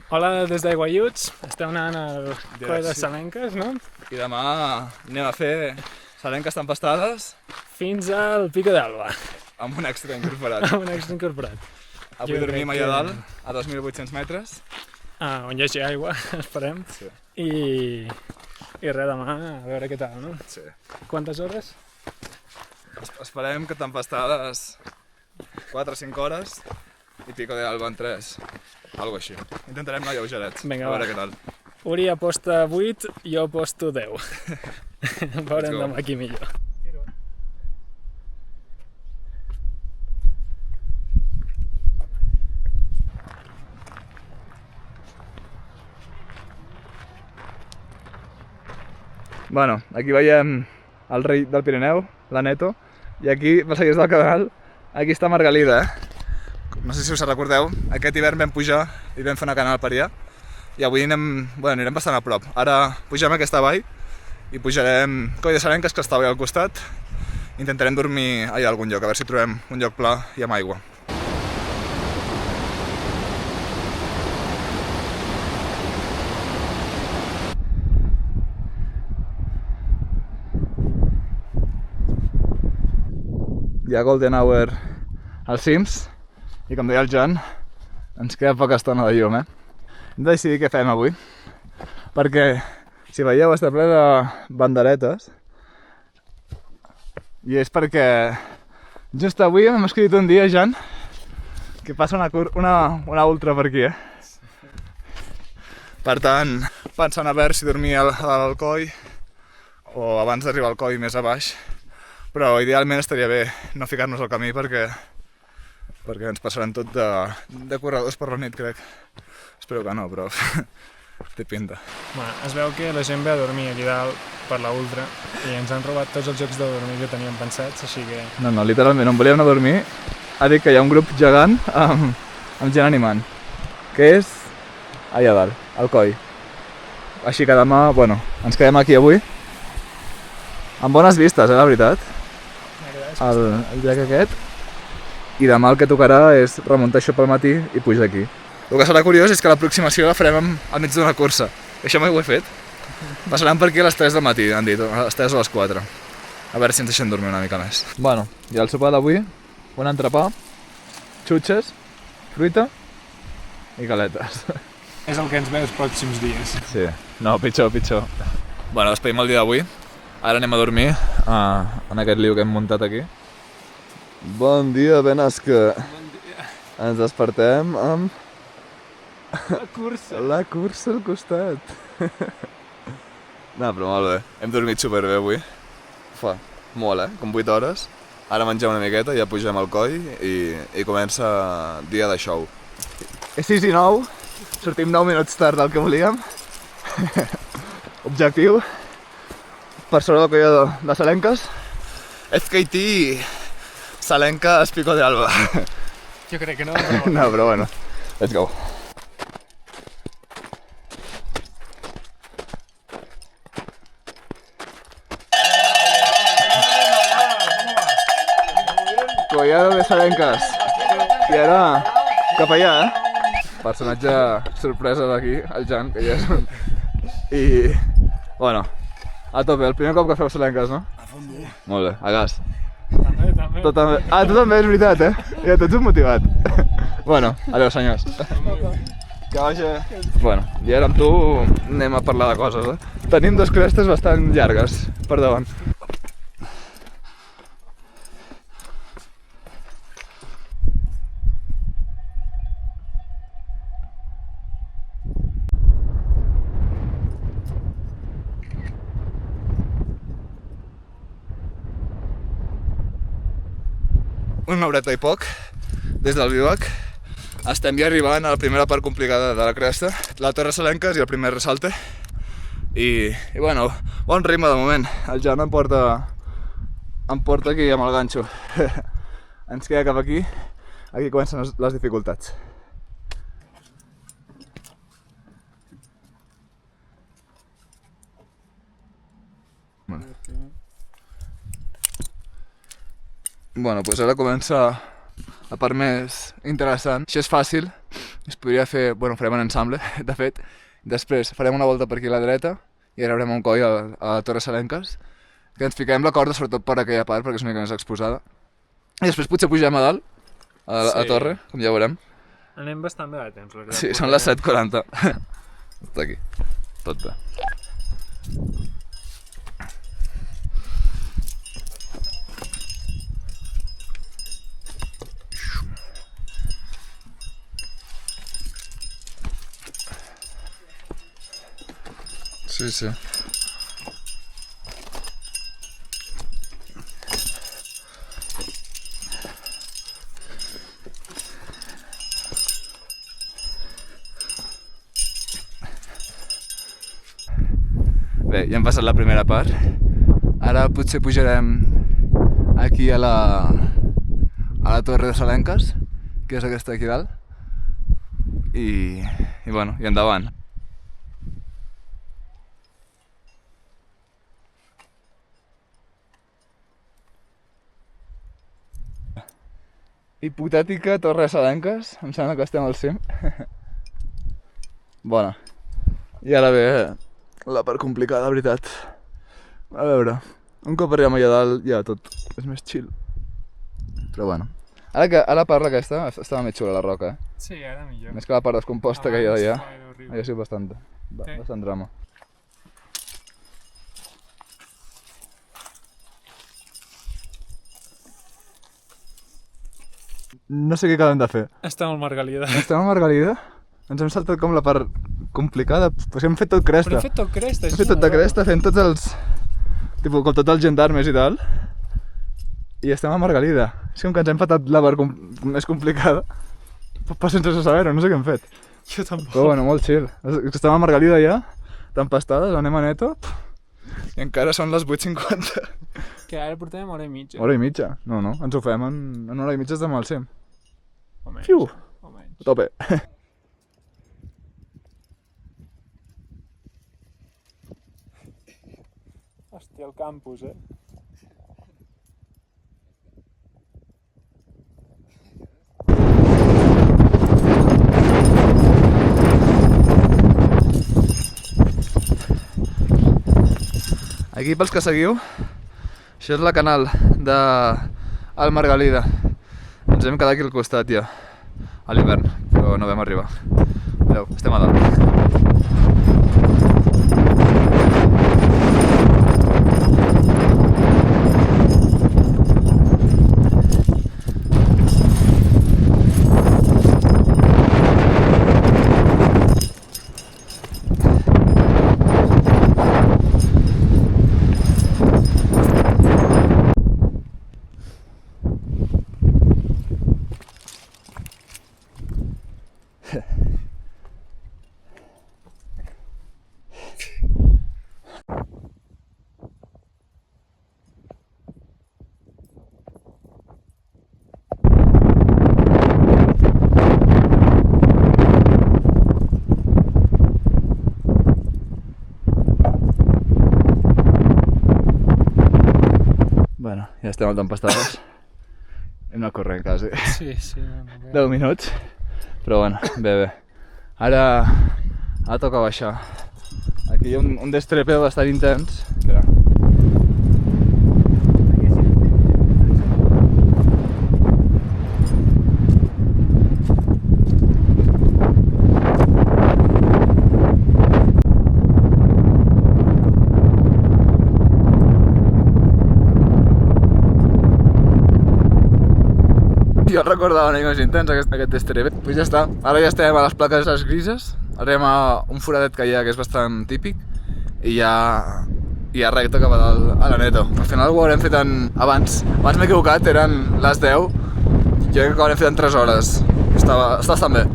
Hola des d'Aiguaiuts, esteu anant al coll de Salenques, no? I demà anem a fer salenques tempestades Fins al Pico d'Alba, amb un extra incorporat. amb un extra incorporat. Avui dormim allà dalt, a 2.800 metres. On hi hagi aigua, esperem. Sí. I res, demà a veure què tal, no? Sí. Quantes hores? Esperem que tempestades 4 o 5 hores i Pico d'Alba en 3. Algo així. Intentarem anar lleugerets. Vinga, a veure va. què tal. Uri aposta 8, jo aposto 10. Veurem demà qui millor. Bueno, aquí veiem el rei del Pirineu, la Neto, i aquí, pels seguidors del canal, aquí està Margalida, No sé si us recordeu, aquest hivern vam pujar i vam fer una canal per allà, i avui anirem bastant a prop. Ara pugem aquesta vall i pujarem Coll de Salenques, que està allà al costat. Intentarem dormir allà a algun lloc, a veure si trobem un lloc pla i amb aigua. Hi ha Golden Hour als cims i, com deia el Jan, ens queda poca estona de llum, Hem de decidir què fem avui, perquè, si veieu, està ple de banderetes, i és perquè just avui hem escrit un dia, Jan, que passa una ultra per aquí, Per tant, pensant a veure si dormir al coll o abans d'arribar al coll més a baix, però idealment estaria bé no ficar-nos al camí perquè ens passarem tot de corredors per la nit, crec. Espero que no, però té pinta. Bueno, es veu que la gent ve a dormir aquí dalt per la ultra i ens han robat tots els llocs de dormir que teníem pensats, així que... No, literalment, on volíem anar a dormir, ha dit que hi ha un grup gegant amb gent animant, que és allà dalt, al coll. Així que demà, ens quedem aquí avui, amb bones vistes, la veritat, el llac aquest, i demà el que tocarà és remuntar això pel matí i pujar aquí. El que serà curiós és que l'aproximació la farem al mig d'una cursa. Això mai ho he fet. Passarem per aquí a les 3 del matí, han dit, a les 3 o a les 4. A veure si ens deixem dormir una mica més. Bueno, i el sopar d'avui, un entrepà, xutxes, fruita i galetes. És el que ens ve els pròxims dies. Sí, no, pitjor. Bueno, despedim el dia d'avui. Ara anem a dormir en aquest liu que hem muntat aquí. Bon dia, Benasque. Bon dia. Ens despertem amb La cursa. la cursa al costat. No, però molt bé. Hem dormit superbé avui. Fa molt, com 8 hores. Ara mengem una miqueta, ja pugem al coll i comença dia de show. És 6 i 9, sortim 9 minuts tard del que volíem. Objectiu, per sobre del coll de Salenques, FKT Salenques Pico d'Alba. Jo crec que no. No, però bueno, let's go. Collado de Salenques. I ara, cap allà, Personatge sorpresa d'aquí, el Jan, que ja és un... I, a tope, el primer cop que feu Salenques, no? A fondo. Molt bé, a gas. També. Tu també. Ah, tu també, és veritat, Ja, tu ets un motivat. Adéu, senyors. Que vagi... I ara amb tu anem a parlar de coses, Tenim 2 crestes bastant llargues per davant. Una horeta i poc, des del bivac. Estem ja arribant a la primera part complicada de la cresta, la Torre Salenques i el primer Resalte. I bon ritme de moment. El Jan em porta aquí amb el ganxo. Ens queda cap aquí. Aquí comencen les dificultats. Ara comença la part més interessant. Això és fàcil, Es podria fer, bueno, farem un ensemble, de fet. Després farem una volta per aquí a la dreta i arribarem a un coll a Torres Salenques, que ens ficarem la corda sobretot per aquella part perquè és una mica més exposada. I després potser pugem a dalt, a la torre, com ja veurem. Anem bastant bé de temps, la veritat. Sí, són les 7:40. Tot aquí, tot bé. Sí, sí. Bé, ja hem passat la primera part. Ara potser pujarem aquí a la Torre de Salenques, que és aquesta d'aquí dalt. I bueno, i endavant. Hipotètica Torre de Salenques, em sembla que estem al cim. Bona. I ara ve la part complicada, de veritat. A veure, un cop arribem allà dalt ja tot és més chill. Però bueno. Ara la part aquesta estava més xula, la roca, eh? Sí, ara millor. Més que la part descomposta que hi ha d'allà. Abans Ha sigut bastant drama. No sé què acabem de fer. Estem al Margalida. Estem a Margalida? Ens hem saltat com la part complicada, però hem fet tot cresta. Però hem fet tot cresta. Hem fet tot de cresta, fent tots els... Tipo, com tots els gendarmes i tal. I estem a Margalida. És com que ens hem patat la part més complicada. Però sense saber-ho, no sé què hem fet. Jo tampoc. Però bueno, molt chill. Estem a Margalida ja, tempestades, anem a Neto. I encara són les 8:50. Que ara portem hora i mitja. Hora i mitja? No, ens ho fem en hora i mitja estem al cim. O menys. Fiu! O menys. A tope. Hòstia, el campus, eh? Aquí, pels que seguiu, això és la canal de el Margalida. Ens hem quedat aquí al costat ja, a l'hivern, però no vam arribar. Mireu, estem a dalt. Bueno, ja estem al tempestades. Hem anat corrent quasi. Sí. 10 minuts. Però bueno, bé. Ara toca baixar. Aquí hi ha un destrepe bastant intens. Mira. Jo recordava una mica més intens aquest destrepe. Pues ja està, ara ja estem a les plaques grises. Arribem a un foradet que hi ha que és bastant típic i ja recte cap a dalt a la Neto. Al final ho haurem fet abans m'he equivocat, eren les 10 i jo crec que ho haurem fet en 3 hores. Està bastant bé.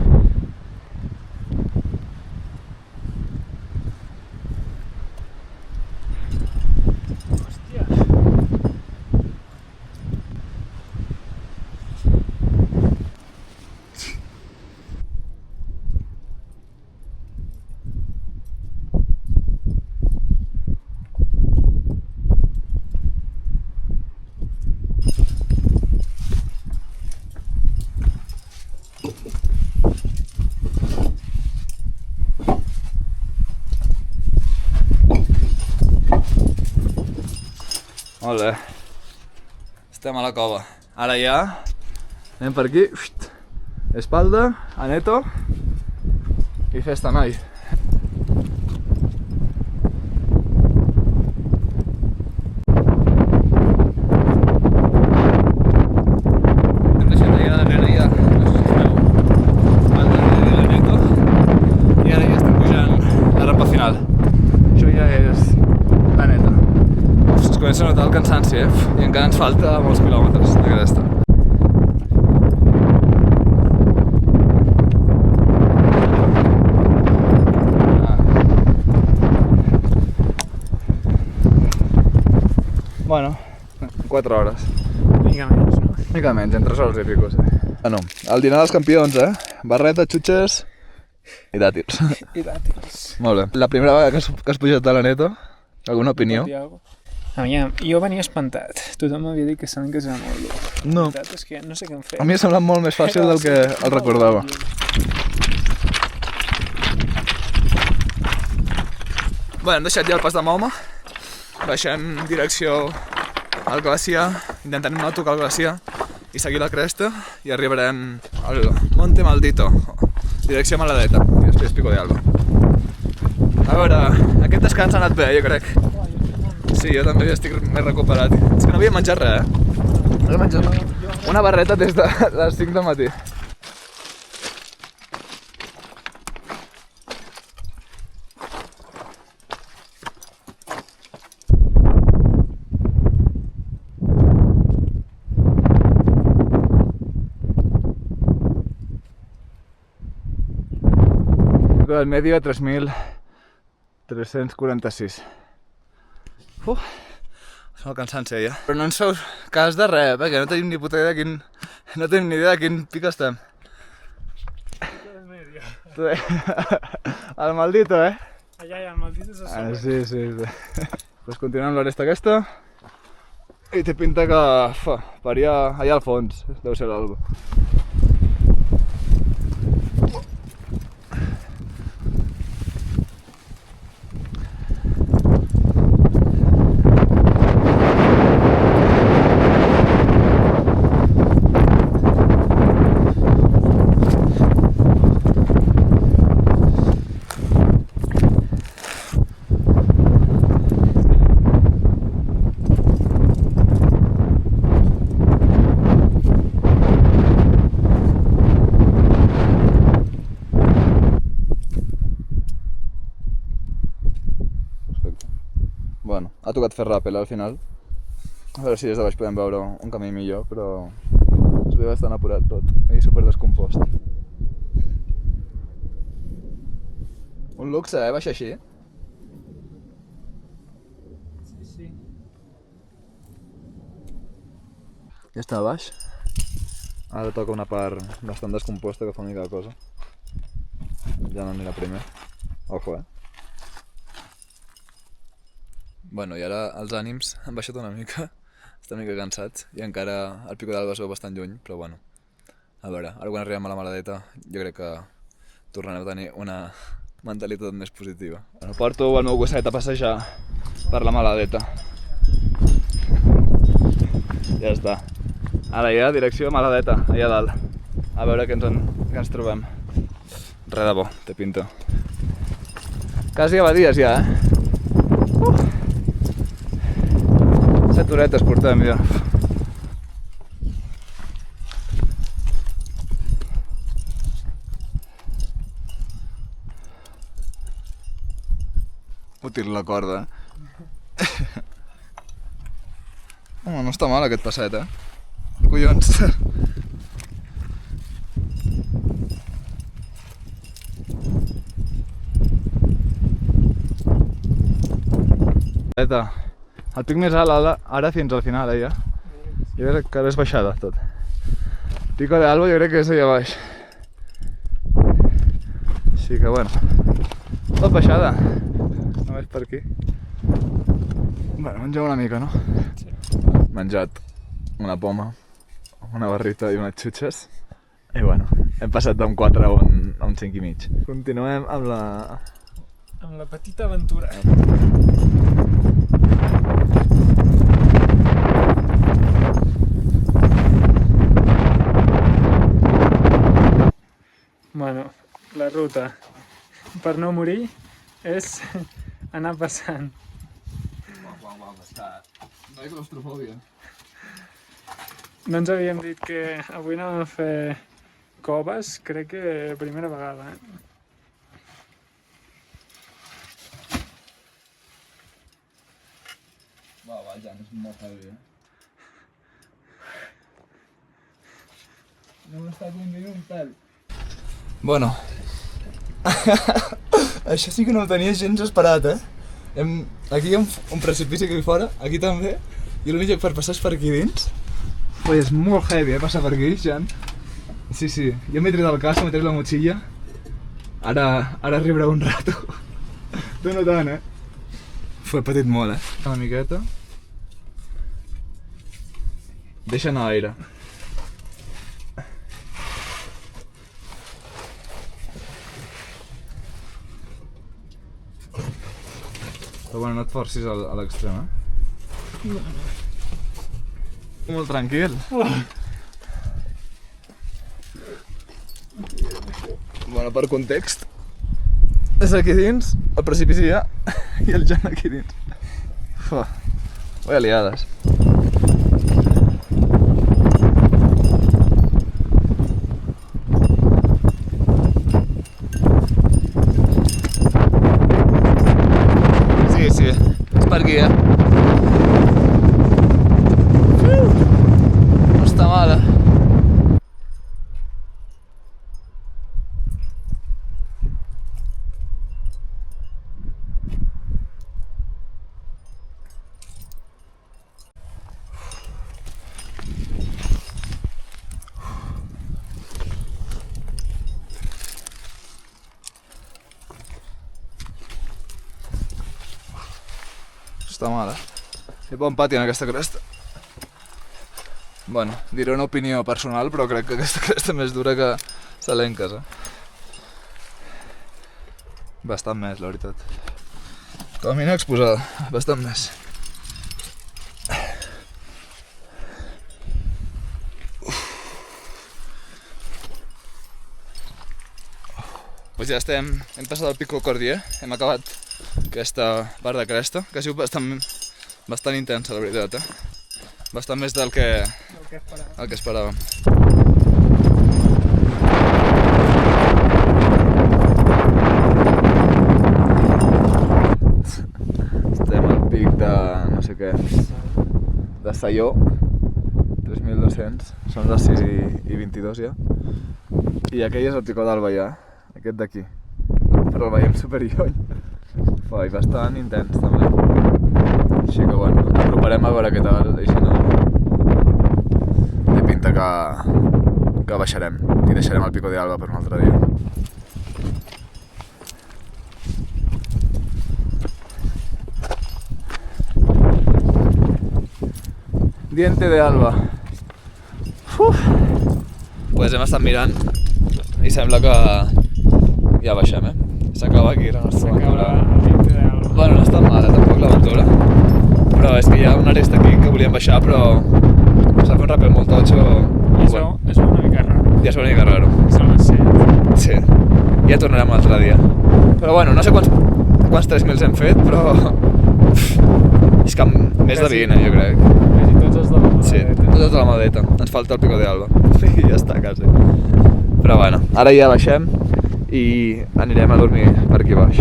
Molt bé. Estem a la cova. Ara ja anem per aquí. Espalda, aneto i festa, noi. Hem deixat allà darrere ja, no sé si es veu, espalda i l'aneto. I ara ja estem pujant la rampa final. Això ja és l'aneto. Es comença a notar el cansanci, i encara ens falta molts quilòmetres d'aquesta. Bueno, 4 hores. Mica menys, no? Mica menys, en 3 hores i pico, sí. Bueno, el dinar dels campions, Barreta, xutxes i dàtils. I dàtils. Molt bé. La primera vegada que has pujat a l'aneto, alguna opinió? Aviam, jo venia espantat. Tothom m'havia dit que saben que serà molt dur. No. La veritat és que no sé què hem fet. A mi m'ha semblat molt més fàcil del que el recordava. Bé, hem deixat ja el pas de Mahoma. Baixem direcció al glaciar, intentant no tocar el glaciar i seguir la cresta i arribarem al Monte Maldito, direcció Maladeta, i després Pico de Alba. A veure, aquest descans ha anat bé, jo crec. Sí, jo també estic més recuperat. És que no havia menjat res, No havia menjat una barreta des de les 5 del matí. Del medio a 3.346. És molt cansanci ja. Però no ens feu cas de res, perquè no tenim ni puta idea de quin... No tenim ni idea de quin pic estem. El Maldito, Allà hi ha el Maldito a sobre. Sí. Pues continuem l'aresta aquesta. I té pinta que... per allà al fons, deu ser l'algo. Bueno, ha tocat fer ràpel al final. A veure si des de baix podem veure un camí millor, però es ve bastant apurat tot i super descompost. Un luxe, baixa així. Sí. Ja està a baix. Ara toca una part bastant descomposta que fa mica de cosa. Ja no anirà primer. Ojo, Bueno, i ara els ànims han baixat una mica, estan una mica cansats i encara el Pico d'Alba es veu bastant lluny, però bueno, a veure, ara quan arribem a la Maladeta jo crec que tornarem a tenir una mentalitat més positiva. Bueno, porto el meu gosset a passejar per la Maladeta. Ja està. Ara ja, direcció Maladeta, allà dalt. A veure què ens trobem. Res de bo, té pinta. Quasi abadies ja, 7 horetes portem ja. Útil la corda. Home, no està mal aquest passet, Collons. El pic més alt ara fins al final, ja. Jo crec que ara és baixada tot. Pico de Alba jo crec que és allà baix. Així que bueno, tot baixada. Només per aquí. Bueno, mengem una mica, no? Sí. Menjat una poma, una barrita i unes xutxes. I bueno, hem passat d'un 4 a un 5 i mig. Continuem amb la petita aventura. Bueno, la ruta per no morir és anar passant. Uau, està... No hi claustrofòbia. No ens havíem dit que avui anàvem a fer coves, crec que primera vegada, Va, Jan, és molt heavy, No m'està convint un pèl. Bueno. Això sí que no ho tenia gens esperat, Aquí hi ha un precipici aquí fora, aquí també, i l'únic lloc per passar és per aquí dins. Ui, és molt heavy, passar per aquí, Jan. Sí, jo m'he tret el casc, m'he tret la motxilla. Ara arribarà un rato. Tu no tant, He patit molt, Una miqueta. Deixa anar l'aire. Però bueno, no et forcis a l'extrem, No. Molt tranquil. Bueno, per context, és aquí dins, el precipici ja, i el Jan aquí dins. Vaya liades. Sí, és per aquí, No està mal, Està mal, Hi ha bon pati en aquesta cresta. Bueno, diré una opinió personal, però crec que aquesta cresta és més dura que Salenques, Bastant més, la veritat. Com a mínim exposada, bastant més. Pues ja hem passat el Pico Cordier, hem acabat aquesta part de cresta, que ha sigut bastant intensa, la veritat, Bastant més del que esperàvem. Estem al pic de no sé què, de Salló, 3.200, són les 6:22 ja, i aquell és el Pico d'Alba ja, aquest d'aquí, però el veiem superlluny. I bastant intens també, així que bueno, aproparem a veure què tal, i si no, té pinta que baixarem i deixarem el Pico de Alba per un altre dia. Diente de Alba. Pues hem estat mirant i sembla que ja baixem, S'acaba aquí la nostra aventura. Bueno, no està mala tampoc l'aventura, però és que hi ha una aresta aquí que volíem baixar, però s'ha fet un rappel molt totxo. I això és una mica raro. Ja és una mica raro. Són les 7. Sí, ja tornarem un altre dia. Però bueno, no sé quants 3.000 hem fet, però... És que més de 20, jo crec. Quasi tots els de la Maladeta. Sí, tots els de la Maladeta. Ens falta el Pico de Alba. I ja està, quasi. Però bueno, ara ja baixem i anirem a dormir per aquí baix.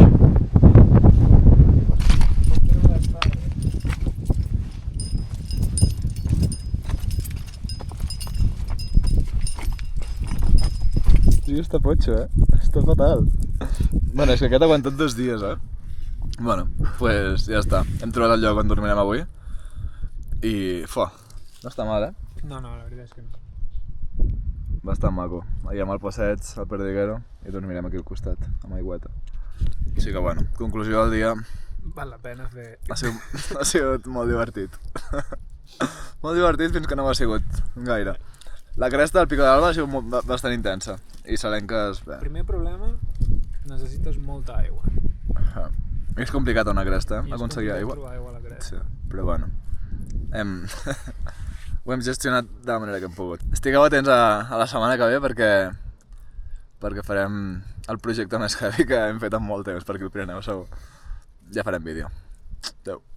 Sí, està potxo, Està fatal. Bueno, és que aquest ha aguantat 2 dies, Bueno, pues ja està. Hem trobat el lloc on dormirem avui. I, no està mal, No, la veritat és que no. Bastant maco. Allà amb el passeig, al Perdiguero, i dormirem aquí al costat, amb aigüeta. Així que bueno, conclusió del dia. Val la pena fer... Ha sigut molt divertit. Molt divertit fins que no ho ha sigut gaire. La cresta del Pico d'Alba ha sigut bastant intensa. I Salenques, bé. Primer problema, necessites molta aigua. És complicat una cresta, aconseguir aigua. Trobar aigua a la cresta. Sí, però bueno. Ho hem gestionat de la manera que hem pogut. Estigueu atents a la setmana que ve perquè perquè farem el projecte més heavy que hem fet en molt temps per aquí al Pirineu, segur. Ja farem vídeo. Adéu.